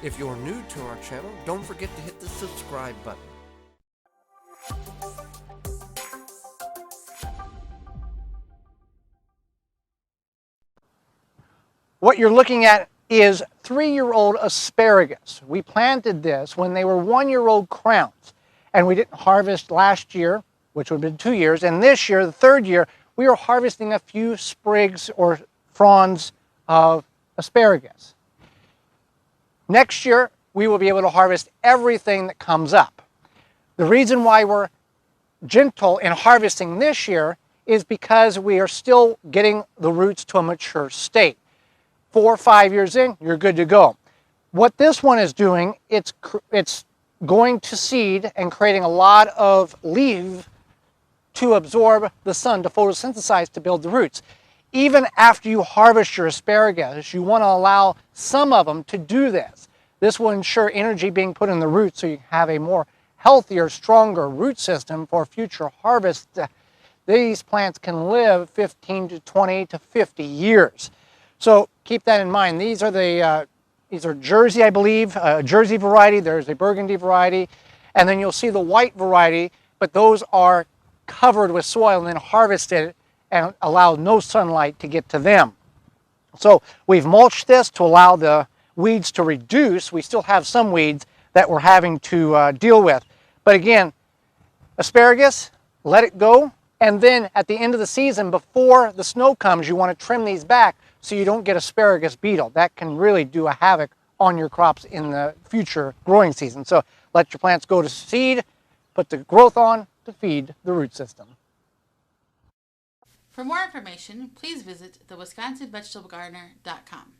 If you're new to our channel, don't forget to hit the subscribe button. What you're looking at is 3-year-old asparagus. We planted this when they were 1-year-old crowns, and we didn't harvest last year, which would have been 2 years, and this year, the 3rd year, we are harvesting a few sprigs or fronds of asparagus. Next year, we will be able to harvest everything that comes up. The reason why we're gentle in harvesting this year is because we are still getting the roots to a mature state. 4 or 5 years in, you're good to go. What this one is doing, it's going to seed and creating a lot of leaf to absorb the sun, to photosynthesize, to build the roots. Even after you harvest your asparagus, you want to allow some of them to do this. This will ensure energy being put in the roots so you have a more healthier, stronger root system for future harvest. These plants can live 15 to 20 to 50 years. So keep that in mind. These are Jersey, I believe, Jersey variety. There's a Burgundy variety, and then you'll see the white variety, but those are covered with soil and then harvested and allow no sunlight to get to them. So we've mulched this to allow the weeds to reduce. We still have some weeds that we're having to deal with. But again, asparagus, let it go. And then at the end of the season, before the snow comes, you want to trim these back so you don't get asparagus beetle. That can really do a havoc on your crops in the future growing season. So let your plants go to seed, put the growth on to feed the root system. For more information, please visit thewisconsinvegetablegardener.com.